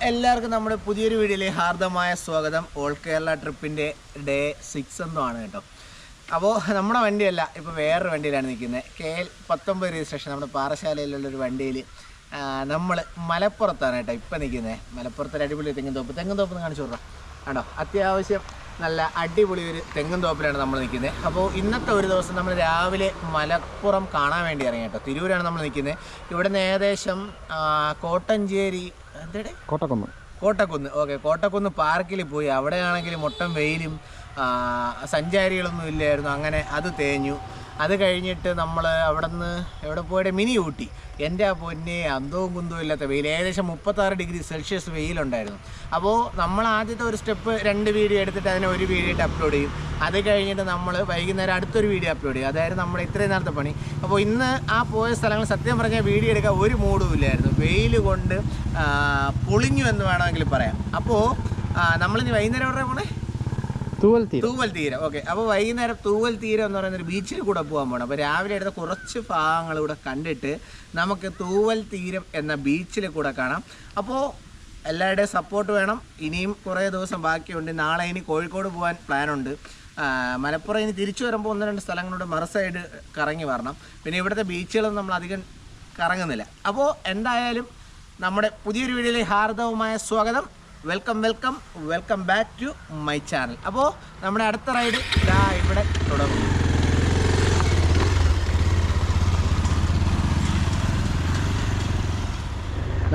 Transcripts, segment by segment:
എല്ലാവർക്കും നമ്മുടെ പുതിയൊരു വീഡിയോയിലേക്ക് ഹാർദമായ സ്വാഗതം. ഓൾ കേരള ട്രിപ്പിൻ്റെ ഡേ 6 എന്നുമാണ് കേട്ടോ. അപ്പോൾ നമ്മുടെ വണ്ടിയല്ല, ഇപ്പോൾ വേറൊരു വണ്ടിയിലാണ് നിൽക്കുന്നത്. KL19 രജിസ്ട്രേഷൻ നമ്മുടെ പാറശാലയിലുള്ളൊരു വണ്ടിയിൽ നമ്മൾ മലപ്പുറത്താണ് കേട്ടോ ഇപ്പം നിൽക്കുന്നത്. മലപ്പുറത്തൊരു അടിപൊളി തെങ്ങും തോപ്പ് കാണിച്ചു കൊടുക്കാം കേട്ടോ. അത്യാവശ്യം നല്ല അടിപൊളി ഒരു തെങ്ങും തോപ്പിലാണ് നമ്മൾ നിൽക്കുന്നത്. അപ്പോൾ ഇന്നത്തെ ഒരു ദിവസം നമ്മൾ രാവിലെ മലപ്പുറം കാണാൻ വേണ്ടി ഇറങ്ങി കേട്ടോ. തിരൂരാണ് നമ്മൾ നിൽക്കുന്നത്. ഇവിടെ നിന്ന് ഏകദേശം കോട്ടഞ്ചേരി കോട്ടക്കുന്ന് കോട്ടക്കുന്ന് പാർക്കിൽ പോയി. അവിടെയാണെങ്കിൽ മൊട്ടം വെയിലും സഞ്ചാരികളൊന്നും ഇല്ലായിരുന്നു. അങ്ങനെ അത് തേഞ്ഞു. അത് കഴിഞ്ഞിട്ട് നമ്മൾ അവിടെ നിന്ന് എവിടെ പോയിട്ട് മിനി ഊട്ടി. എൻ്റെ ആ പൊന്നെ അന്തവും കുന്തവും ഇല്ലാത്ത വെയിൽ, ഏകദേശം 36 ഡിഗ്രി സെൽഷ്യസ് വെയിലുണ്ടായിരുന്നു. അപ്പോൾ നമ്മൾ ആദ്യത്തെ ഒരു സ്റ്റെപ്പ് 2 വീഡിയോ എടുത്തിട്ട് അതിനെ ഒരു വീഡിയോ ആയിട്ട് അപ്ലോഡ് ചെയ്യും. അത് കഴിഞ്ഞിട്ട് നമ്മൾ വൈകുന്നേരം അടുത്തൊരു വീഡിയോ അപ്ലോഡ് ചെയ്യും. അതായിരുന്നു നമ്മുടെ ഇത്രയും നേരത്തെ പണി. അപ്പോൾ ഇന്ന് ആ പോയ സ്ഥലങ്ങൾ സത്യം പറഞ്ഞാൽ വീഡിയോ എടുക്കാൻ ഒരു മൂഡും ഇല്ലായിരുന്നു. വെയിൽ കൊണ്ട് പൊളിഞ്ഞു എന്ന് വേണമെങ്കിൽ പറയാം. അപ്പോൾ നമ്മളിനി വൈകുന്നേരം എവിടെ പോണേ? തൂവൽ തീരം. ഓക്കെ, അപ്പോൾ വൈകുന്നേരം തൂവൽ തീരം എന്ന് പറയുന്നൊരു ബീച്ചിൽ കൂടെ പോകാൻ പോകണം. അപ്പോൾ രാവിലെ എടുത്ത കുറച്ച് ഭാഗങ്ങൾ ഇവിടെ കണ്ടിട്ട് നമുക്ക് തൂവൽ തീരം എന്ന ബീച്ചിൽ കൂടെ കാണാം. അപ്പോൾ എല്ലാവരുടെയും സപ്പോർട്ട് വേണം. ഇനിയും കുറേ ദിവസം ബാക്കിയുണ്ട്. നാളെ ഇനി കോഴിക്കോട് പോകാൻ പ്ലാനുണ്ട്. മലപ്പുറം ഇനി തിരിച്ചു വരുമ്പോൾ 1-2 സ്ഥലങ്ങളുടെ മറുസൈഡ് കറങ്ങി വരണം. പിന്നെ ഇവിടുത്തെ ബീച്ചുകളൊന്നും നമ്മൾ അധികം കറങ്ങുന്നില്ല. അപ്പോൾ എന്തായാലും നമ്മുടെ പുതിയൊരു വീഡിയോയിലേക്ക് ഹാർദവമായ സ്വാഗതം. Welcome back to my channel. അപ്പോൾ നമ്മുടെ അടുത്ത റൈഡ് ഇതാ ഇവിടെ തുടങ്ങും.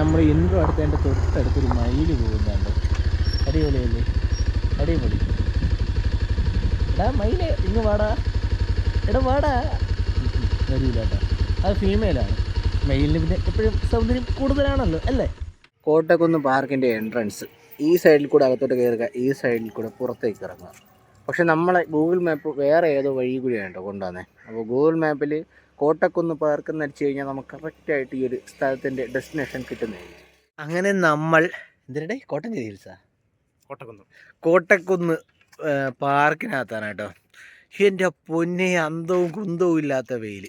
നമ്മൾ ഇൻട്രോ അടുത്തതിൻ്റെ തൊട്ടടുത്തൊരു മയില് പോകുന്നുണ്ട്. അടിപൊളിയല്ലേ? അടിപൊളി. എടാ മയിലേ ഇങ്ങ് വാടാ, വാടാ. വരില്ല കേട്ടോ, അത് ഫീമെയിലാണ്. മയിലിന് പിന്നെ എപ്പോഴും സൗന്ദര്യം കൂടുതലാണല്ലോ അല്ലേ? കോട്ടക്കുന്ന് പാർക്കിൻ്റെ എൻട്രൻസ് ഈ സൈഡിൽ കൂടെ അകത്തോട്ട് കയറുക, ഈ സൈഡിൽ കൂടെ പുറത്തേക്ക് ഇറങ്ങുക. പക്ഷെ നമ്മളെ ഗൂഗിൾ മാപ്പ് വേറെ ഏതോ വഴി കൂടിയാണ് കേട്ടോ കൊണ്ടുവന്നത്. അപ്പോൾ ഗൂഗിൾ മാപ്പിൽ കോട്ടക്കുന്ന് പാർക്ക് എന്ന് അടിച്ചു കഴിഞ്ഞാൽ നമുക്ക് കറക്റ്റായിട്ട് ഈ ഒരു സ്ഥലത്തിൻ്റെ ഡെസ്റ്റിനേഷൻ കിട്ടുന്നതായിരിക്കും. അങ്ങനെ നമ്മൾ എന്തിനടെ കോട്ടഞ്ചേരി ഹിൽസാ കോട്ടക്കുന്ന് പാർക്കിനകത്താണ് കേട്ടോ. എൻ്റെ പൊന്നെ അന്തവും കുന്തവും ഇല്ലാത്ത വെയിൽ.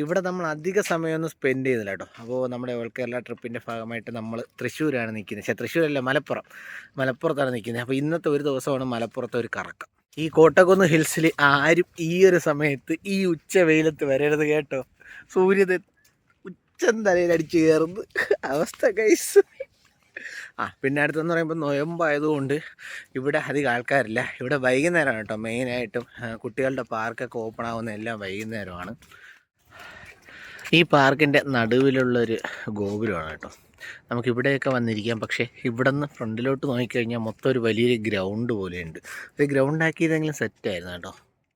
ഇവിടെ നമ്മൾ അധിക സമയമൊന്നും സ്പെൻഡ് ചെയ്യുന്നില്ല കേട്ടോ. അപ്പോൾ നമ്മുടെ ഓൾ കേരള ട്രിപ്പിൻ്റെ ഭാഗമായിട്ട് നമ്മൾ തൃശ്ശൂരാണ് നിൽക്കുന്നത്. പക്ഷേ തൃശ്ശൂരല്ല, മലപ്പുറത്താണ് നിൽക്കുന്നത്. അപ്പോൾ ഇന്നത്തെ ഒരു ദിവസമാണ് മലപ്പുറത്തെ ഒരു കറക്കം. ഈ കോട്ടക്കുന്ന് ഹിൽസിൽ ആരും ഈ ഒരു സമയത്ത് ഈ ഉച്ച വെയിലത്ത് വരരുത് കേട്ടോ. സൂര്യൻ ഉച്ചം തലയിലടിച്ച് കയറുന്നു അവസ്ഥ ഗൈസ്. പിന്നെ അടുത്തെന്ന് പറയുമ്പോൾ നൊയമ്പായതുകൊണ്ട് ഇവിടെ അധികം ആൾക്കാരില്ല. ഇവിടെ വൈകുന്നേരമാണ് കേട്ടോ മെയിനായിട്ടും. കുട്ടികളുടെ പാർക്കൊക്കെ ഓപ്പൺ ആവുന്ന എല്ലാം വൈകുന്നേരമാണ്. ഈ പാർക്കിൻ്റെ നടുവിലുള്ളൊരു ഗോപുരമാണ് കേട്ടോ. നമുക്കിവിടെയൊക്കെ വന്നിരിക്കാം. പക്ഷേ ഇവിടെ നിന്ന് ഫ്രണ്ടിലോട്ട് നോക്കിക്കഴിഞ്ഞാൽ മൊത്തം ഒരു വലിയൊരു ഗ്രൗണ്ട് പോലെയുണ്ട്. ഒരു ഗ്രൗണ്ട് ആക്കിയതെങ്കിലും സെറ്റായിരുന്നു കേട്ടോ.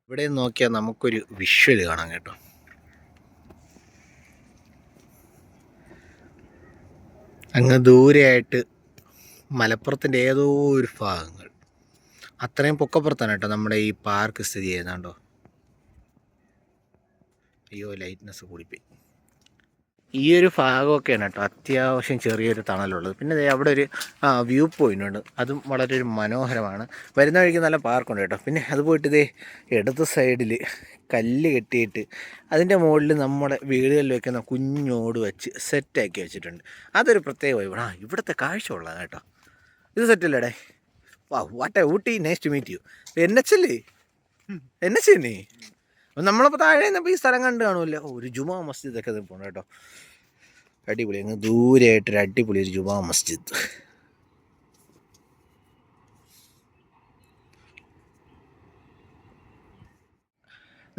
ഇവിടെ നോക്കിയാൽ നമുക്കൊരു വിഷ്വൽ കാണാം കേട്ടോ. അങ്ങ് ദൂരെയായിട്ട് മലപ്പുറത്തിൻ്റെ ഏതോ ഒരു ഭാഗങ്ങൾ, അത്രയും പൊക്കപ്പുറത്താണ് കേട്ടോ നമ്മുടെ ഈ പാർക്ക് സ്ഥിതി ചെയ്യുന്നുണ്ടോ. അയ്യോ ലൈറ്റ്നെസ് കൂടിപ്പോയി. ഈ ഒരു ഭാഗമൊക്കെയാണ് കേട്ടോ അത്യാവശ്യം ചെറിയൊരു തണലുള്ളത്. പിന്നെ അവിടെ ഒരു വ്യൂ പോയിൻ്റ് ഉണ്ട്, അതും വളരെ ഒരു മനോഹരമാണ്. വരുന്ന വഴിക്ക് നല്ല പാർക്കുണ്ട് കേട്ടോ. പിന്നെ അത് പോയിട്ട് ഇതേ ഇടത് സൈഡിൽ കല്ല് കെട്ടിയിട്ട് അതിൻ്റെ മുകളിൽ നമ്മുടെ വീടുകളിൽ വെക്കുന്ന കുഞ്ഞോട് വെച്ച് സെറ്റാക്കി വെച്ചിട്ടുണ്ട്. അതൊരു പ്രത്യേക വൈബാണ്. ഇവിടുത്തെ കാഴ്ച ഉള്ളതാണ് കേട്ടോ. ഇത് സെറ്റല്ലേടേ? വാ വാട്ടെ Ooty, nice to meet you. NH അല്ലേ? NH തന്നെ. നമ്മളിപ്പോൾ താഴെ നിന്നപ്പോൾ ഈ സ്ഥലം കണ്ട് കാണുമല്ലോ. ഒരു ജുമാ മസ്ജിദൊക്കെ പോകണം കേട്ടോ. അടിപൊളി. അങ്ങ് ദൂരെയായിട്ടൊരു അടിപൊളി ഒരു ജുമാ മസ്ജിദ്.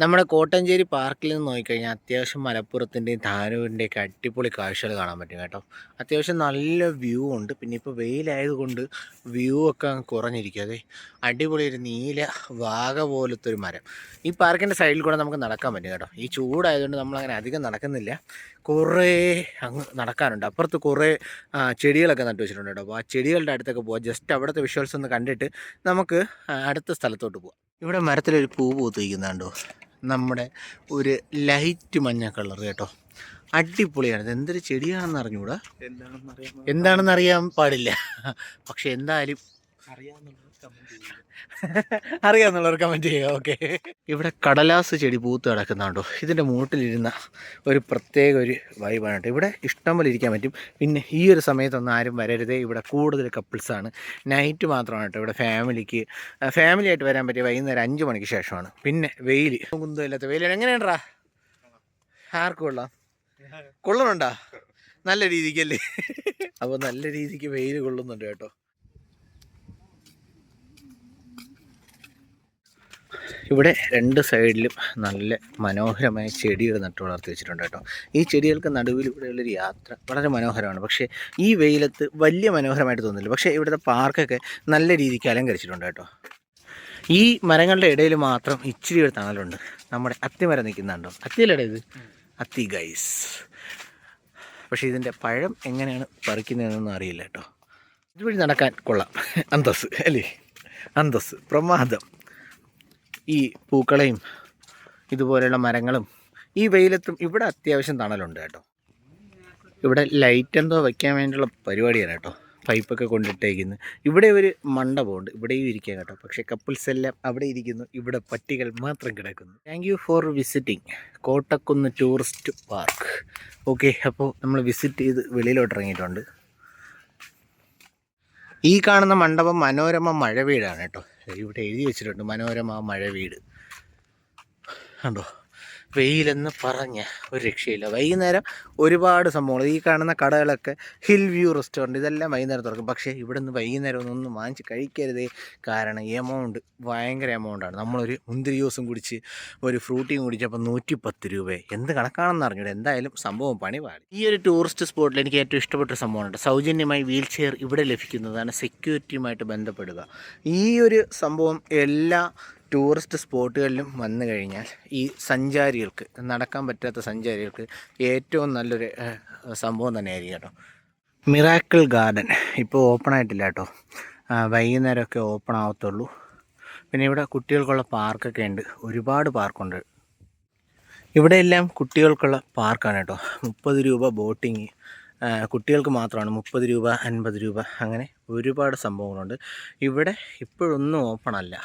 നമ്മുടെ കോട്ടഞ്ചേരി പാർക്കിൽ നിന്ന് നോക്കിക്കഴിഞ്ഞാൽ അത്യാവശ്യം മലപ്പുറത്തിൻ്റെയും താനൂരിൻ്റെയൊക്കെ അടിപൊളി കാഴ്ചകൾ കാണാൻ പറ്റും കേട്ടോ. അത്യാവശ്യം നല്ല വ്യൂ ഉണ്ട്. പിന്നെ ഇപ്പോൾ വെയിലായതുകൊണ്ട് വ്യൂ ഒക്കെ കുറഞ്ഞിരിക്കും. അതെ, അടിപൊളി ഒരു നീല വാഗ പോലത്തെ ഒരു മരം. ഈ പാർക്കിൻ്റെ സൈഡിൽ കൂടെ നമുക്ക് നടക്കാൻ പറ്റും കേട്ടോ. ഈ ചൂടായതുകൊണ്ട് നമ്മളങ്ങനെ അധികം നടക്കുന്നില്ല. കുറേ അങ്ങ് നടക്കാനുണ്ട്. അപ്പുറത്ത് കുറേ ചെടികളൊക്കെ നട്ടു വെച്ചിട്ടുണ്ട് കേട്ടോ. അപ്പോൾ ആ ചെടികളുടെ അടുത്തൊക്കെ പോകാം. ജസ്റ്റ് അവിടുത്തെ വിഷ്വൽസ് ഒന്ന് കണ്ടിട്ട് നമുക്ക് അടുത്ത സ്ഥലത്തോട്ട് പോകാം. ഇവിടെ മരത്തിലൊരു പൂ പൂത്തിരിക്കുന്നുണ്ടോ, നമ്മുടെ ഒരു ലൈറ്റ് മഞ്ഞ കളർ കേട്ടോ. അടിപൊളിയാണ്. ഇത് എന്തൊരു ചെടിയാണെന്ന് അറിഞ്ഞുകൂടാ, എന്താണെന്ന് അറിയാൻ പാടില്ല. പക്ഷെ എന്തായാലും അറിയാമെന്നുള്ളവർ കമൻറ്റ് ചെയ്യുക. ഓക്കെ, ഇവിടെ കടലാസ് ചെടി പൂത്ത് കിടക്കുന്നുണ്ടോ? ഇതിൻ്റെ മൂട്ടിലിരുന്ന ഒരു പ്രത്യേക ഒരു വൈബാണ് കേട്ടോ. ഇവിടെ ഇഷ്ടം പോലെ ഇരിക്കാൻ പറ്റും. പിന്നെ ഈ ഒരു സമയത്തൊന്നും ആരും വരരുതേ. ഇവിടെ കൂടുതൽ കപ്പിൾസാണ്. നൈറ്റ് മാത്രമാണ് കേട്ടോ ഇവിടെ ഫാമിലിയായിട്ട് വരാൻ പറ്റിയ വൈകുന്നേരം 5 മണിക്ക് ശേഷമാണ്. പിന്നെ വെയിൽ കുന്തമില്ലാത്ത വെയിൽ. എങ്ങനെയാണ്ടാ? ആർക്കും കൊള്ളാം? കൊള്ളണുണ്ടാ? നല്ല രീതിക്കല്ലേ? അപ്പോൾ നല്ല രീതിക്ക് വെയിൽ കൊള്ളുന്നുണ്ട് കേട്ടോ. ഇവിടെ 2 സൈഡിലും നല്ല മനോഹരമായ ചെടികൾ നട്ടു വളർത്തി വെച്ചിട്ടുണ്ട് കേട്ടോ. ഈ ചെടികൾക്ക് നടുവിലൂടെയുള്ളൊരു യാത്ര വളരെ മനോഹരമാണ്. പക്ഷേ ഈ വെയിലത്ത് വലിയ മനോഹരമായിട്ട് തോന്നുന്നില്ല. പക്ഷേ ഇവിടുത്തെ പാർക്കൊക്കെ നല്ല രീതിക്ക് അലങ്കരിച്ചിട്ടുണ്ട് കേട്ടോ. ഈ മരങ്ങളുടെ ഇടയിൽ മാത്രം ഇച്ചിരി ഒരു തണലുണ്ട്. നമ്മുടെ അത്തിമരം നിൽക്കുന്നുണ്ടോ? അത്തിയിലടെ ഇത് അത്തി ഗൈസ്. പക്ഷേ ഇതിൻ്റെ പഴം എങ്ങനെയാണ് പറിക്കുന്നതെന്നൊന്നും അറിയില്ല കേട്ടോ. ഇതുവഴി നടക്കാൻ കൊള്ളാം. അന്തസ് അല്ലേ? അന്തസ്, പ്രമാദം. ഈ പൂക്കളെയും ഇതുപോലെയുള്ള മരങ്ങളും ഈ വെയിലത്തും ഇവിടെ അത്യാവശ്യം തണലുണ്ട് കേട്ടോ. ഇവിടെ ലൈറ്റ് എന്തോ വയ്ക്കാൻ വേണ്ടിയുള്ള പരിപാടിയാണ് കേട്ടോ. പൈപ്പൊക്കെ കൊണ്ടിട്ടേക്കുന്നു. ഇവിടെ ഒരു മണ്ഡപമുണ്ട്, ഇവിടെയും ഇരിക്കുക കേട്ടോ. പക്ഷേ കപ്പിൾസ് എല്ലാം അവിടെ ഇരിക്കുന്നു, ഇവിടെ പട്ടികൾ മാത്രം കിടക്കുന്നു. Thank you for visiting Kottakkunnu tourist park. Okay, അപ്പോൾ നമ്മൾ വിസിറ്റ് ചെയ്ത് വെളിയിലോട്ട് ഇറങ്ങിയിട്ടുണ്ട്. ഈ കാണുന്ന മണ്ഡപം മനോരമ മഴ വീടാണ് കേട്ടോ. ഇവിടെ എഴുതി വെച്ചിട്ടുണ്ട് മനോരമ മഴ വീട്. കണ്ടോ? വെയിലെന്ന് പറഞ്ഞ ഒരു രക്ഷയില്ല. വൈകുന്നേരം ഒരുപാട് സംഭവങ്ങൾ. ഈ കാണുന്ന കടകളൊക്കെ ഹിൽ വ്യൂ റെസ്റ്റോറൻറ്റ് ഇതെല്ലാം വൈകുന്നേരം തുറക്കും. പക്ഷേ ഇവിടെ നിന്ന് വൈകുന്നേരം ഒന്നും വാങ്ങിച്ച് കഴിക്കരുതേ. കാരണം എമൗണ്ട് ഭയങ്കര എമൗണ്ടാണ്. നമ്മളൊരു മുന്തിരി ജ്യൂസും കുടിച്ച് ഒരു ഫ്രൂട്ടിയും കുടിച്ചപ്പോൾ 110 രൂപ. എന്ത് കണക്കാണെന്ന് അറിഞ്ഞൂടെ. എന്തായാലും സംഭവം പണി പാടി. ഈ ഒരു ടൂറിസ്റ്റ് സ്പോട്ടിൽ എനിക്ക് ഏറ്റവും ഇഷ്ടപ്പെട്ട സംഭവമുണ്ട്. സൗജന്യമായി വീൽ ചെയർ ഇവിടെ ലഭിക്കുന്നതാണ്. സെക്യൂരിറ്റിയുമായിട്ട് ബന്ധപ്പെടുക. ഈ ഒരു സംഭവം എല്ലാ ടൂറിസ്റ്റ് സ്പോട്ടുകളിലും വന്നു കഴിഞ്ഞാൽ ഈ സഞ്ചാരികൾക്ക്, നടക്കാൻ പറ്റാത്ത സഞ്ചാരികൾക്ക് ഏറ്റവും നല്ലൊരു സംഭവം തന്നെയായിരിക്കും കേട്ടോ. മിറാക്കിൾ ഗാർഡൻ ഇപ്പോൾ ഓപ്പൺ ആയിട്ടില്ല കേട്ടോ. വൈകുന്നേരമൊക്കെ ഓപ്പൺ ആവത്തുള്ളൂ. പിന്നെ ഇവിടെ കുട്ടികൾക്കുള്ള പാർക്കൊക്കെ ഉണ്ട്. ഒരുപാട് പാർക്കുണ്ട്. ഇവിടെയെല്ലാം കുട്ടികൾക്കുള്ള പാർക്കാണ് കേട്ടോ. 30 രൂപ ബോട്ടിങ് കുട്ടികൾക്ക് മാത്രമാണ്. 30 രൂപ, 50 രൂപ, അങ്ങനെ ഒരുപാട് സംഭവങ്ങളുണ്ട്. ഇവിടെ ഇപ്പോഴൊന്നും ഓപ്പൺ അല്ല.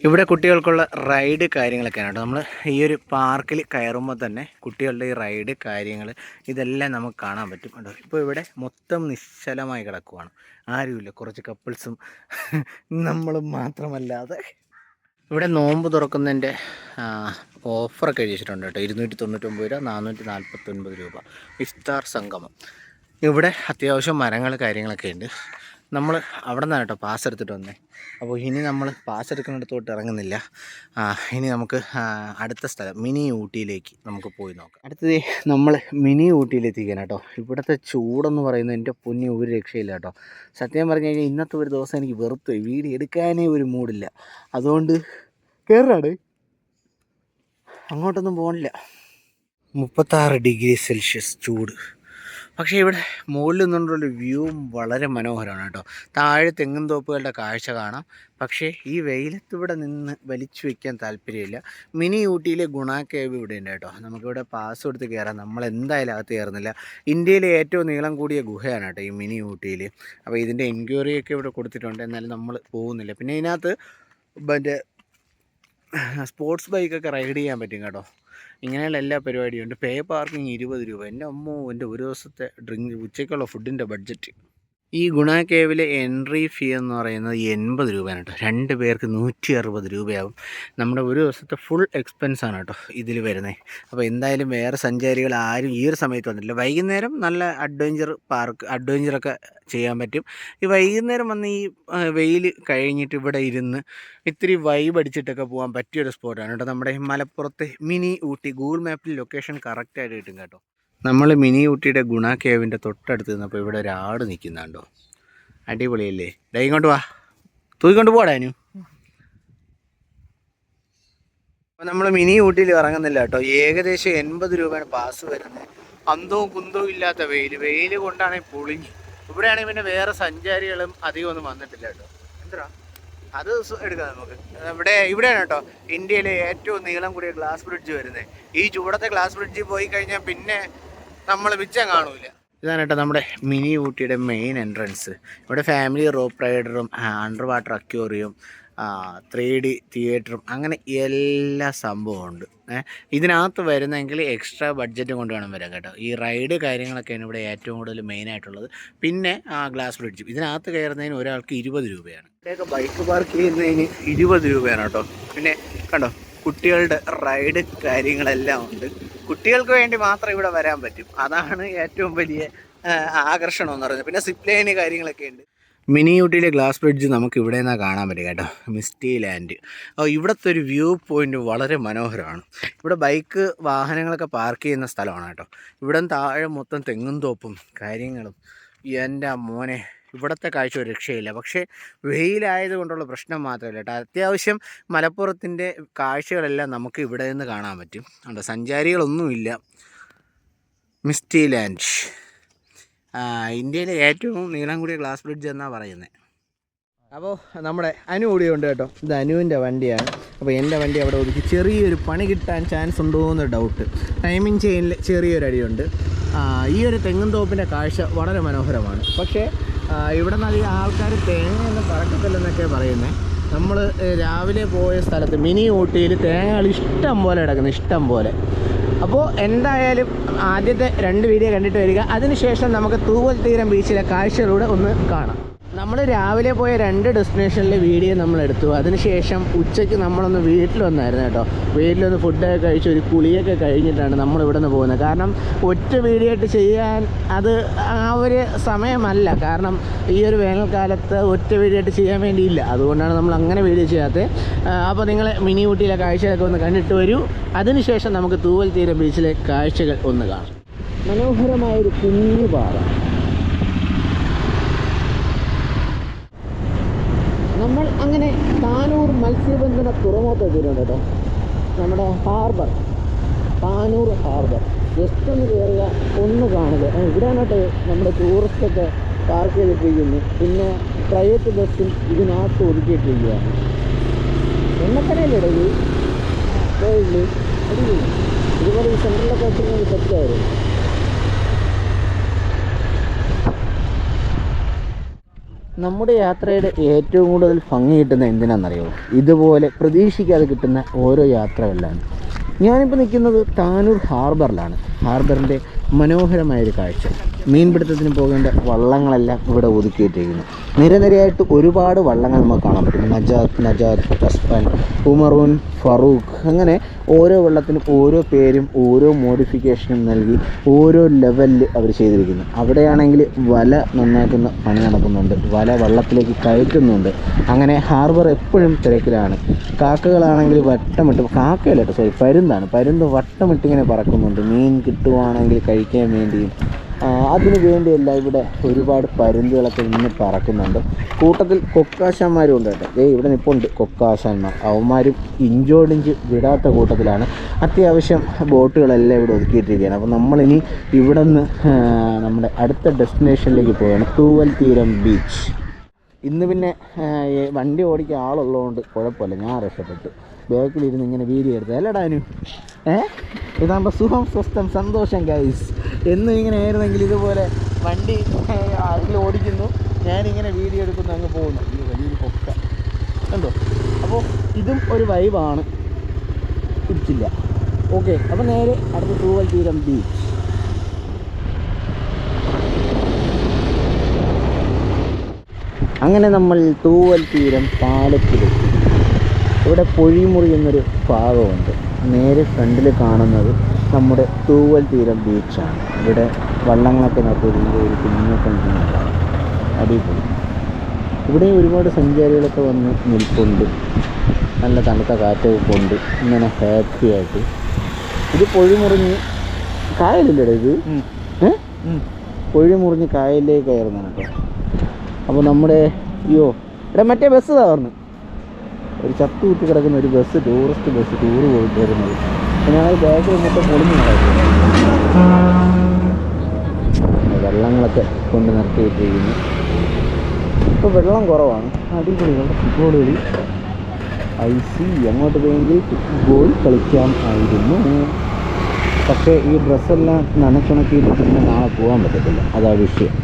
ഇവിടെ കുട്ടികൾക്കുള്ള റൈഡ് കാര്യങ്ങളൊക്കെയാണ് കേട്ടോ. നമ്മൾ ഈ ഒരു പാർക്കിൽ കയറുമ്പോൾ തന്നെ കുട്ടികളുടെ ഈ റൈഡ് കാര്യങ്ങൾ ഇതെല്ലാം നമുക്ക് കാണാൻ പറ്റും കേട്ടോ. ഇപ്പോൾ ഇവിടെ മൊത്തം നിശ്ചലമായി കിടക്കുവാണ്. ആരുമില്ല. കുറച്ച് കപ്പിൾസും നമ്മളും മാത്രമല്ലാതെ. ഇവിടെ നോമ്പ് തുറക്കുന്നതിൻ്റെ ഓഫറൊക്കെ എഴുതിച്ചിട്ടുണ്ട് കേട്ടോ. 299 രൂപ, 449 രൂപ. ഇഫ്താർ സംഗമം. ഇവിടെ അത്യാവശ്യം മരങ്ങൾ കാര്യങ്ങളൊക്കെ ഉണ്ട്. നമ്മൾ അവിടെ നിന്നാണ് കേട്ടോ പാസ് എടുത്തിട്ട് വന്നേ. അപ്പോൾ ഇനി നമ്മൾ പാസ് എടുക്കുന്നിടത്തോട്ട് ഇറങ്ങുന്നില്ല. ഇനി നമുക്ക് അടുത്ത സ്ഥലം മിനി ഊട്ടിയിലേക്ക് നമുക്ക് പോയി നോക്കാം. അടുത്തത് നമ്മൾ മിനി ഊട്ടിയിലെത്തിക്കാൻ കേട്ടോ. ഇവിടുത്തെ ചൂടെന്ന് പറയുന്നത് എൻ്റെ പൊന്നി ഒരു രക്ഷയില്ല കേട്ടോ. സത്യം പറഞ്ഞു കഴിഞ്ഞാൽ ഇന്നത്തെ ഒരു ദിവസം എനിക്ക് വെറുത്ത് വീഡിയോ എടുക്കാനേ ഒരു മൂഡില്ല. അതുകൊണ്ട് കയറാട് അങ്ങോട്ടൊന്നും പോകണില്ല. 36 ഡിഗ്രി സെൽഷ്യസ് ചൂട്. പക്ഷേ ഇവിടെ മുകളിൽ നിന്നുകൊണ്ടുള്ള വ്യൂവും വളരെ മനോഹരമാണ് കേട്ടോ. താഴെ തെങ്ങും തോപ്പുകളുടെ കാഴ്ച കാണാം. പക്ഷേ ഈ വെയിലത്ത് ഇവിടെ നിന്ന് വലിച്ചു വയ്ക്കാൻ താല്പര്യമില്ല. മിനി ഊട്ടിയിലെ ഗുണ കേവ് ഇവിടെ ഉണ്ട് കേട്ടോ. നമുക്കിവിടെ പാസ് കൊടുത്ത് കയറാം. നമ്മൾ എന്തായാലും അകത്ത് കയറുന്നില്ല. ഇന്ത്യയിലെ ഏറ്റവും നീളം കൂടിയ ഗുഹയാണ് കേട്ടോ ഈ മിനി ഊട്ടിയിൽ. അപ്പോൾ ഇതിൻ്റെ എൻക്വയറിയൊക്കെ ഇവിടെ കൊടുത്തിട്ടുണ്ട്. എന്നാലും നമ്മൾ പോകുന്നില്ല. പിന്നെ ഇതിനകത്ത് മറ്റേ സ്പോർട്സ് ബൈക്കൊക്കെ റൈഡ് ചെയ്യാൻ പറ്റും കേട്ടോ. ഇങ്ങനെയുള്ള എല്ലാ പരിപാടിയും ഉണ്ട്. പേ പാർക്കിംഗ് 20 രൂപ. എൻ്റെ അമ്മോ, എൻ്റെ ഒരു ദിവസത്തെ ഉച്ചയ്ക്കുള്ള ഫുഡിൻ്റെ ബഡ്ജറ്റ്. ഈ ഗുണ കേവിലെ എൻട്രി ഫീ എന്ന് പറയുന്നത് 80 രൂപയാണ് കേട്ടോ. 2 പേർക്ക് 160 രൂപയാവും. നമ്മുടെ ഒരു ദിവസത്തെ ഫുൾ എക്സ്പെൻസാണ് കേട്ടോ ഇതിൽ വരുന്നത്. അപ്പോൾ എന്തായാലും വേറെ സഞ്ചാരികൾ ആരും ഈ ഒരു സമയത്ത് വന്നിട്ടില്ല. വൈകുന്നേരം നല്ല അഡ്വഞ്ചറൊക്കെ ചെയ്യാൻ പറ്റും. ഈ വൈകുന്നേരം വന്ന് ഈ വെയിൽ കഴിഞ്ഞിട്ട് ഇവിടെ ഇരുന്ന് ഇത്തിരി വൈബ് അടിച്ചിട്ടൊക്കെ പോകാൻ പറ്റിയൊരു സ്പോട്ടാണ് കേട്ടോ. നമ്മുടെ മലപ്പുറത്തെ മിനി ഊട്ടി ഗൂഗിൾ മാപ്പിൽ ലൊക്കേഷൻ കറക്റ്റായിട്ട് കിട്ടും കേട്ടോ. നമ്മൾ മിനി ഊട്ടിയുടെ ഗുണ കേവിൻ്റെ തൊട്ടടുത്ത് നിന്നപ്പോൾ ഇവിടെ ഒരാട് നിൽക്കുന്നുണ്ടോ. അടിപൊളിയല്ലേ? ഇങ്ങോട്ട് വാ, തൂക്കിക്കൊണ്ട് പോടാനു. അപ്പോൾ നമ്മൾ മിനി ഊട്ടിയിൽ ഇറങ്ങുന്നില്ല കേട്ടോ. ഏകദേശം 80 രൂപയാണ് പാസ് വരുന്നത്. അന്തവും കുന്തവും ഇല്ലാത്ത വെയിൽ കൊണ്ടാണെങ്കിൽ പൊളിഞ്ഞ്. ഇവിടെയാണെങ്കിൽ പിന്നെ വേറെ സഞ്ചാരികളും അധികം ഒന്നും വന്നിട്ടില്ല കേട്ടോ. എന്താ അത് എടുക്കാം നമുക്ക്. ഇവിടെയാണ് കേട്ടോ ഇന്ത്യയിലെ ഏറ്റവും നീളം കൂടിയ ഗ്ലാസ് ബ്രിഡ്ജ് വരുന്നത്. ഈ ചൂടത്തെ ഗ്ലാസ് ബ്രിഡ്ജിൽ പോയി കഴിഞ്ഞാൽ പിന്നെ നമ്മൾ മിച്ചം കാണൂല. ഇതാണ് കേട്ടോ നമ്മുടെ മിനി ഊട്ടിയുടെ മെയിൻ എൻട്രൻസ്. ഇവിടെ ഫാമിലി റോപ്പ് റൈഡറും അണ്ടർ വാട്ടർ അക്വേറിയം 3D തിയേറ്ററും അങ്ങനെ എല്ലാ സംഭവവും ഉണ്ട്. ഇതിനകത്ത് വരുന്നെങ്കിൽ എക്സ്ട്രാ ബഡ്ജറ്റ് കൊണ്ട് വേണം വരാൻ കേട്ടോ. ഈ റൈഡ് കാര്യങ്ങളൊക്കെയാണ് ഇവിടെ ഏറ്റവും കൂടുതൽ മെയിനായിട്ടുള്ളത്. പിന്നെ ഗ്ലാസ് ബ്രിഡ്ജും. ഇതിനകത്ത് കയറുന്നതിന് ഒരാൾക്ക് 20 രൂപയാണ്. ഇവിടെയൊക്കെ ബൈക്ക് പാർക്ക് ചെയ്യുന്നതിന് 20 രൂപയാണ് കേട്ടോ. പിന്നെ കണ്ടോ കുട്ടികളുടെ റൈഡ് കാര്യങ്ങളെല്ലാം ഉണ്ട്. കുട്ടികൾക്ക് വേണ്ടി മാത്രം ഇവിടെ വരാൻ പറ്റും. അതാണ് ഏറ്റവും വലിയ ആകർഷണം എന്ന് പറയുന്നത്. പിന്നെ സിപ്പ് ലൈന് കാര്യങ്ങളൊക്കെ ഉണ്ട്. മിനി ഊട്ടിയിലെ ഗ്ലാസ് ബ്രിഡ്ജ് നമുക്ക് ഇവിടെ നിന്നാണ് കാണാൻ പറ്റും കേട്ടോ. Misty land. ഇവിടുത്തെ ഒരു വ്യൂ പോയിൻ്റ് വളരെ മനോഹരമാണ്. ഇവിടെ ബൈക്ക് വാഹനങ്ങളൊക്കെ പാർക്ക് ചെയ്യുന്ന സ്ഥലമാണ് കേട്ടോ. ഇവിടെ താഴെ മൊത്തം തെങ്ങും തോപ്പും കാര്യങ്ങളും. എൻ്റെ മോനെ ഇവിടുത്തെ കാഴ്ച ഒരു രക്ഷയില്ല. പക്ഷേ വെയിലായത് കൊണ്ടുള്ള പ്രശ്നം മാത്രമല്ല കേട്ടോ. അത്യാവശ്യം മലപ്പുറത്തിൻ്റെ കാഴ്ചകളെല്ലാം നമുക്ക് ഇവിടെ നിന്ന് കാണാൻ പറ്റും. ഉണ്ട്, സഞ്ചാരികളൊന്നുമില്ല. മിസ്റ്റി ലാൻഡ് ഇന്ത്യയിലെ ഏറ്റവും നീളം കൂടിയ ഗ്ലാസ് ബ്രിഡ്ജ് എന്നാണ് പറയുന്നത്. അപ്പോൾ നമ്മുടെ അനു കൂടിയുണ്ട് കേട്ടോ. ഇത് അനുവിൻ്റെ വണ്ടിയാണ്. അപ്പോൾ എൻ്റെ വണ്ടി അവിടെ ഒതുക്കി. ചെറിയൊരു പണി കിട്ടാൻ ചാൻസ് ഉണ്ടോ എന്നൊരു ഡൗട്ട്. ടൈമിംഗ് ചെയിനിൽ ചെറിയൊരു അടിയുണ്ട്. ഈ ഒരു തെങ്ങും തോപ്പിൻ്റെ കാഴ്ച വളരെ മനോഹരമാണ്. പക്ഷേ ഇവിടെ നിന്ന് അധികം ആൾക്കാർ തേങ്ങയൊന്നും പറക്കത്തില്ലെന്നൊക്കെ പറയുന്നത്. നമ്മൾ രാവിലെ പോയ സ്ഥലത്ത് മിനി ഊട്ടിയിൽ തേങ്ങകൾ ഇഷ്ടം പോലെ കിടക്കുന്നു, ഇഷ്ടം പോലെ. അപ്പോൾ എന്തായാലും ആദ്യത്തെ 2 വീഡിയോ കണ്ടിട്ട് വരിക. അതിനുശേഷം നമുക്ക് തൂവൽ തീരം ബീച്ചിലെ കാഴ്ചകളിലൂടെ ഒന്ന് കാണാം. നമ്മൾ രാവിലെ പോയ 2 ഡെസ്റ്റിനേഷനിലെ വീഡിയോ നമ്മളെടുത്തു. അതിനുശേഷം ഉച്ചയ്ക്ക് നമ്മളൊന്ന് വീട്ടിൽ വന്നായിരുന്നു കേട്ടോ. വീട്ടിലൊന്ന് ഫുഡൊക്കെ കഴിച്ച് ഒരു കുളിയൊക്കെ കഴിഞ്ഞിട്ടാണ് നമ്മളിവിടെ നിന്ന് പോകുന്നത്. കാരണം ഒറ്റ വീഡിയോ ആയിട്ട് ചെയ്യാൻ അത് ആ ഒരു സമയമല്ല. കാരണം ഈ ഒരു വേനൽക്കാലത്ത് ഒറ്റ വീഡിയോ ആയിട്ട് ചെയ്യാൻ വേണ്ടിയില്ല. അതുകൊണ്ടാണ് നമ്മൾ അങ്ങനെ വീഡിയോ ചെയ്യാത്തത്. അപ്പോൾ നിങ്ങൾ മിനി ഊട്ടിയിലെ കാഴ്ചകളൊക്കെ ഒന്ന് കണ്ടിട്ട് വരൂ. അതിനുശേഷം നമുക്ക് തൂവൽ തീരം ബീച്ചിലെ കാഴ്ചകൾ ഒന്ന് കാണാം. മനോഹരമായൊരു കുഞ്ഞു പാറ. നമ്മൾ അങ്ങനെ താനൂർ മത്സ്യബന്ധന തുറമുഖത്ത് എത്തിയിട്ടുണ്ട് കേട്ടോ. നമ്മുടെ ഹാർബർ, താനൂർ ഹാർബർ. ജസ്റ്റ് ഒന്ന് കയറുക, ഒന്ന് കാണുക. ഇവിടെയാണ് കേട്ടോ നമ്മുടെ ടൂറിസ്റ്റൊക്കെ പാർക്ക് ചെയ്തിട്ടിരിക്കുന്നു. പിന്നെ പ്രൈവറ്റ് ബസ്സും ഇതിനകത്ത് ഒതുക്കിയിട്ടിരിക്കുകയാണ്. എണ്ണക്കരയല്ലേ ഇടയിൽ പോയില്ലേ അടിപൊളി. ഇതുപോലെ ഈ സെൻട്രലൊക്കെ വെച്ചിരുന്നത് സെറ്റായിരുന്നു. നമ്മുടെ യാത്രയുടെ ഏറ്റവും കൂടുതൽ ഭംഗി കിട്ടുന്ന എന്തിനാണെന്നറിയോ? ഇതുപോലെ പ്രതീക്ഷിക്കാതെ കിട്ടുന്ന ഓരോ യാത്രകളിലാണ്. ഞാനിപ്പോൾ നിൽക്കുന്നത് താനൂർ ഹാർബറിലാണ്. ഹാർബറിൻ്റെ മനോഹരമായൊരു കാഴ്ച. മീൻപിടുത്തത്തിന് പോകേണ്ട വള്ളങ്ങളെല്ലാം ഇവിടെ ഒതുക്കിയിട്ടിരിക്കുന്നു. നിരനിരയായിട്ട് ഒരുപാട് വള്ളങ്ങൾ നമുക്ക് കാണാൻ പറ്റും. നജാദ്, തസ്ഫൻ, ഉമറൂൻ, ഫറൂഖ്, അങ്ങനെ ഓരോ വള്ളത്തിനും ഓരോ പേരും ഓരോ മോഡിഫിക്കേഷനും നൽകി ഓരോ ലെവലിൽ അവർ ചെയ്തിരിക്കുന്നു. അവിടെയാണെങ്കിൽ വല നന്നാക്കുന്ന പണി നടക്കുന്നുണ്ട്. വല വള്ളത്തിലേക്ക് കയറ്റുന്നുണ്ട്. അങ്ങനെ ഹാർബർ എപ്പോഴും തിരക്കിലാണ്. കാക്കകളാണെങ്കിൽ വട്ടമിട്ട്, കാക്കയല്ല കേട്ടോ, പരുന്ത് വട്ടമിട്ടിങ്ങനെ പറക്കുന്നുണ്ട്. മീൻ കിട്ടുവാണെങ്കിൽ കഴിക്കാൻ വേണ്ടിയും അതിനു വേണ്ടിയല്ല ഇവിടെ ഒരുപാട് പരുന്തുകളൊക്കെ ഇന്ന് പറക്കുന്നുണ്ട്. കൂട്ടത്തിൽ കൊക്കാശാന്മാരും ഉണ്ട് കേട്ടോ. ഇവിടെ നിൽപ്പുണ്ട് കൊക്കാശാന്മാർ. അവന്മാരും ഇഞ്ചോടിഞ്ച് വിടാത്ത കൂട്ടത്തിലാണ്. അത്യാവശ്യം ബോട്ടുകളെല്ലാം ഇവിടെ ഒതുക്കിയിട്ടിരിക്കുകയാണ്. അപ്പോൾ നമ്മളിനി ഇവിടെ നിന്ന് നമ്മുടെ അടുത്ത ഡെസ്റ്റിനേഷനിലേക്ക് പോവുകയാണ്, തൂവൽ തീരം ബീച്ച്. ഇന്ന് പിന്നെ വണ്ടി ഓടിക്കാൻ ആളുള്ളതുകൊണ്ട് കുഴപ്പമില്ല, ഞാൻ രക്ഷപ്പെട്ടു. ബാക്കിലിരുന്ന് ഇങ്ങനെ വീഡിയോ എടുത്തത് അല്ലടാനു. ഇതാകുമ്പോൾ സുഖം, സ്വസ്ഥം, സന്തോഷം ഗൈസ്. എന്നും ഇങ്ങനെ ആയിരുന്നെങ്കിൽ ഇതുപോലെ വണ്ടി അതിൽ ഓടിക്കുന്നു, ഞാനിങ്ങനെ വീഡിയോ എടുക്കുന്നു, അങ്ങ് പോകുന്നു. ഈ വലിയൊരു പൊക്ക കണ്ടോ. അപ്പോൾ ഇതും ഒരു വൈബാണ്, പിടിച്ചില്ല. ഓക്കെ, അപ്പോൾ നേരെ അടുത്ത തൂവൽ തീരം ബീച്ച്. അങ്ങനെ നമ്മൾ തൂവൽ തീരം പാലത്തിലെത്തി. ഇവിടെ പൊഴിമുറി എന്നൊരു ഭാഗമുണ്ട്. നേരെ ഫ്രണ്ടിൽ കാണുന്നത് നമ്മുടെ തൂവൽ തീരം ബീച്ചാണ്. ഇവിടെ വള്ളങ്ങളൊക്കെ നടത്തുന്നത് ഒരു കുഞ്ഞൊക്കെ നിൽക്കുന്നതാണ്, അടിപൊളി. ഇവിടെ ഒരുപാട് സഞ്ചാരികളൊക്കെ വന്ന് നിൽപ്പുണ്ട്. നല്ല തണുത്ത കാറ്റൊക്കെ കൊണ്ട് ഇങ്ങനെ ഹാപ്പി ആയിട്ട്. ഇത് പൊഴിമുറിഞ്ഞ് കായലില്ലേ ഇത്? പൊഴിമുറിഞ്ഞ് കായലിലേക്ക് കയറുന്നതാണ് കേട്ടോ. അപ്പോൾ നമ്മുടെ ഇവിടെ മറ്റേ ബസ് തകർന്നു, ഒരു ചത്തു കുത്തി കിടക്കുന്ന ഒരു ബസ്, ടൂറിസ്റ്റ് ബസ് ടൂറ് പോയിട്ട് വരുന്നത്. ഞങ്ങൾ ബാക്കിൽ മൊത്തം പൊളിഞ്ഞു നടക്കുന്നു. വെള്ളങ്ങളൊക്കെ കൊണ്ട് നിർത്തിയിട്ടിരിക്കുന്നു. ഇപ്പോൾ വെള്ളം കുറവാണ്, അടിപൊളി നല്ല ഫുട്ബോൾ കളി. അങ്ങോട്ട് പോയെങ്കിൽ ഫുട്ബോൾ കളിക്കാം ആയിരുന്നു. പക്ഷേ ഈ ഡ്രസ്സെല്ലാം നനച്ചുണക്കിയിട്ട് പിന്നെ നാളെ പോകാൻ പറ്റത്തില്ല, അതാ വിഷയം.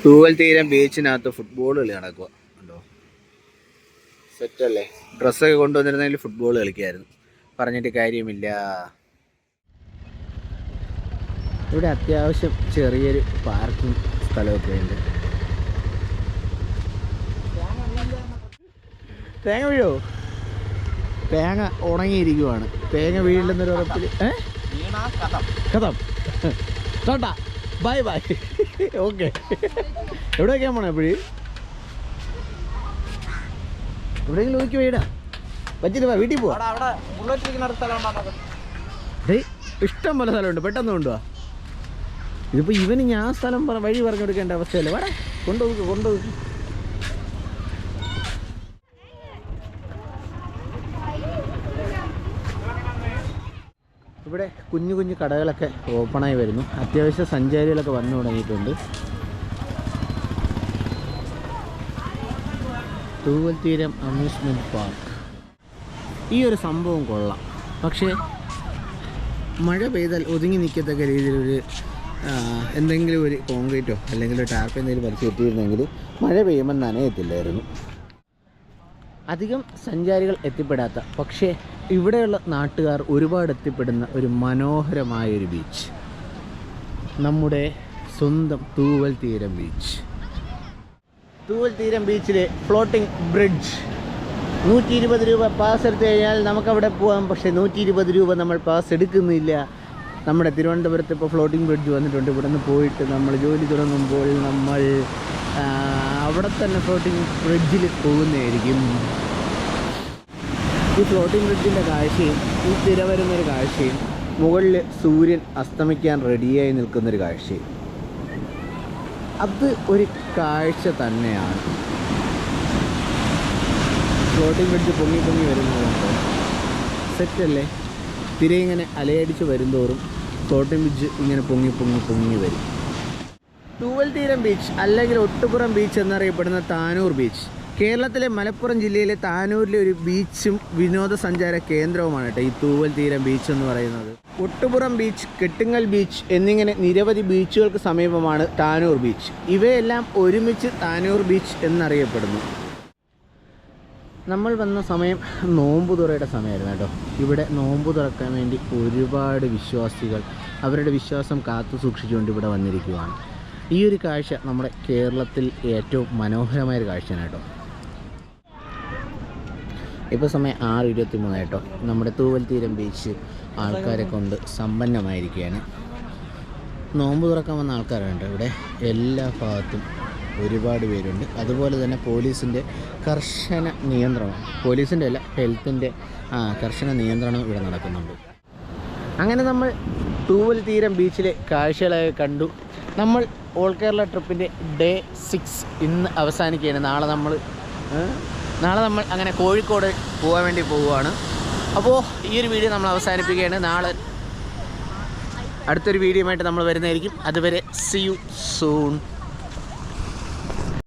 തൂവൽ തീരം ബീച്ചിനകത്ത് ഫുട്ബോൾ കളി നടക്കുക ഉണ്ടോ, സെറ്റല്ലേ. ഡ്രസ്സൊക്കെ കൊണ്ടുവന്നിരുന്നെങ്കിൽ ഫുട്ബോൾ കളിക്കായിരുന്നു, പറഞ്ഞിട്ട് കാര്യമില്ല. ഇവിടെ അത്യാവശ്യം ചെറിയൊരു പാർക്കിംഗ് സ്ഥലമൊക്കെ ഉണ്ട്. തേങ്ങ വീഴോ? തേങ്ങ ഉണങ്ങിയിരിക്കുവാണ്. തേങ്ങ വീഴില്ലെന്നൊരു ഉറപ്പിൽ കഥം ടാ ബൈ ബൈ. ഓക്കെ, എവിടെയൊക്കെയാ പോണേ? എപ്പോഴും എവിടെയെങ്കിലും നോക്കി വീടാ പറ്റില്ല, വീട്ടിൽ പോവാ. ഇഷ്ടം പോലെ സ്ഥലമുണ്ട്, പെട്ടെന്ന് കൊണ്ടുപോവാ. ഇതിപ്പോൾ ഇവന് ഞാൻ സ്ഥലം വഴി പറഞ്ഞു കൊടുക്കേണ്ട അവസ്ഥയല്ലേ. വേടാ കൊണ്ടുപോകും. ഇവിടെ കുഞ്ഞു കുഞ്ഞു കടകളൊക്കെ ഓപ്പണായി വരുന്നു. അത്യാവശ്യം സഞ്ചാരികളൊക്കെ വന്നു തുടങ്ങിയിട്ടുണ്ട്. തൂവൽ തീരം അമ്യൂസ്മെൻറ്റ് പാർക്ക്. ഈ ഒരു സംഭവം കൊള്ളാം, പക്ഷേ മഴ പെയ്താൽ ഒതുങ്ങി നിൽക്കത്തക്ക രീതിയിലൊരു എന്തെങ്കിലും ഒരു കോൺക്രീറ്റോ അല്ലെങ്കിൽ ഒരു ടാർപ്പ് എന്തെങ്കിലും വലിച്ചു കെട്ടിയിരുന്നെങ്കിൽ മഴ പെയ്യുമ്പോൾ നനയത്തില്ലായിരുന്നു. അധികം സഞ്ചാരികൾ എത്തിപ്പെടാത്ത, പക്ഷേ ഇവിടെയുള്ള നാട്ടുകാർ ഒരുപാട് എത്തിപ്പെടുന്ന ഒരു മനോഹരമായൊരു ബീച്ച്, നമ്മുടെ സ്വന്തം തൂവൽ തീരം ബീച്ച്. തൂവൽ തീരം ബീച്ചിലെ ഫ്ലോട്ടിംഗ് ബ്രിഡ്ജ് 120 രൂപ പാസ് എടുത്തു കഴിഞ്ഞാൽ നമുക്കവിടെ പോകാം. പക്ഷേ 120 രൂപ നമ്മൾ പാസ് എടുക്കുന്നില്ല. നമ്മുടെ തിരുവനന്തപുരത്ത് ഇപ്പോൾ ഫ്ലോട്ടിംഗ് ബ്രിഡ്ജ് വന്നിട്ടുണ്ട്. ഇവിടെ നിന്ന് പോയിട്ട് നമ്മൾ ജോലി തുടങ്ങുമ്പോൾ നമ്മൾ അവിടെ തന്നെ ഫ്ലോട്ടിംഗ് ബ്രിഡ്ജിൽ പോകുന്നതായിരിക്കും. ഈ ഫ്ലോട്ടിംഗ് ബ്രിഡ്ജിൻ്റെ കാഴ്ചയും ഈ തിര വരുന്നൊരു കാഴ്ചയും മുകളിൽ സൂര്യൻ അസ്തമിക്കാൻ റെഡിയായി നിൽക്കുന്നൊരു കാഴ്ചയും, അത് ഒരു കാഴ്ച തന്നെയാണ്. ഫ്ലോട്ടിംഗ് ബ്രിഡ്ജ് പൊങ്ങി വരുന്നതുകൊണ്ട് സെറ്റല്ലേ. തിര ഇങ്ങനെ അലയടിച്ച് വരുന്തോറും ഫ്ലോട്ടിംഗ് ബ്രിഡ്ജ് ഇങ്ങനെ പൊങ്ങി വരും. തൂവൽ തീരം ബീച്ച് അല്ലെങ്കിൽ ഒട്ടുപുറം ബീച്ച് എന്നറിയപ്പെടുന്ന താനൂർ ബീച്ച് കേരളത്തിലെ മലപ്പുറം ജില്ലയിലെ താനൂരിലെ ഒരു ബീച്ചും വിനോദസഞ്ചാര കേന്ദ്രവുമാണ് കേട്ടോ ഈ തൂവൽ തീരം ബീച്ച് എന്ന് പറയുന്നത്. ഒട്ടുപുറം ബീച്ച്, കെട്ടുങ്ങൽ ബീച്ച് എന്നിങ്ങനെ നിരവധി ബീച്ചുകൾക്ക് സമീപമാണ് താനൂർ ബീച്ച്. ഇവയെല്ലാം ഒരുമിച്ച് താനൂർ ബീച്ച് എന്നറിയപ്പെടുന്നു. നമ്മൾ വന്ന സമയം നോമ്പ് തുറയുടെ സമയമായിരുന്നു കേട്ടോ. ഇവിടെ നോമ്പ് തുറക്കാൻ വേണ്ടി ഒരുപാട് വിശ്വാസികൾ അവരുടെ വിശ്വാസം കാത്തു സൂക്ഷിച്ചുകൊണ്ട് ഇവിടെ വന്നിരിക്കുകയാണ്. ഈ ഒരു കാഴ്ച നമ്മുടെ കേരളത്തിൽ ഏറ്റവും മനോഹരമായൊരു കാഴ്ചയാണ് കേട്ടോ. ഇപ്പോൾ സമയം 6:23 കേട്ടോ. നമ്മുടെ തൂവൽ തീരം ബീച്ച് ആൾക്കാരെ കൊണ്ട് സമ്പന്നമായിരിക്കുകയാണ്. നോമ്പ് തുറക്കാൻ വന്ന ആൾക്കാരുണ്ട് ഇവിടെ. എല്ലാ ഭാഗത്തും ഒരുപാട് പേരുണ്ട്. അതുപോലെ തന്നെ പോലീസിൻ്റെ കർശന നിയന്ത്രണം, പോലീസിൻ്റെ അല്ല ഹെൽത്തിൻ്റെ കർശന നിയന്ത്രണം ഇവിടെ നടക്കുന്നുണ്ട്. അങ്ങനെ നമ്മൾ തൂവൽ തീരം ബീച്ചിലെ കാഴ്ചകളൊക്കെ കണ്ടു. നമ്മൾ ഓൾ കേരള ട്രിപ്പിൻ്റെ ഡേ 6 ഇന്ന് അവസാനിക്കുകയാണ്. നാളെ നമ്മൾ അങ്ങനെ കോഴിക്കോട് പോകാൻ വേണ്ടി പോവുകയാണ്. അപ്പോൾ ഈ ഒരു വീഡിയോ നമ്മൾ അവസാനിപ്പിക്കുകയാണ്. നാളെ അടുത്തൊരു വീഡിയോയുമായിട്ട് നമ്മൾ വരുന്നതായിരിക്കും. അതുവരെ see you soon.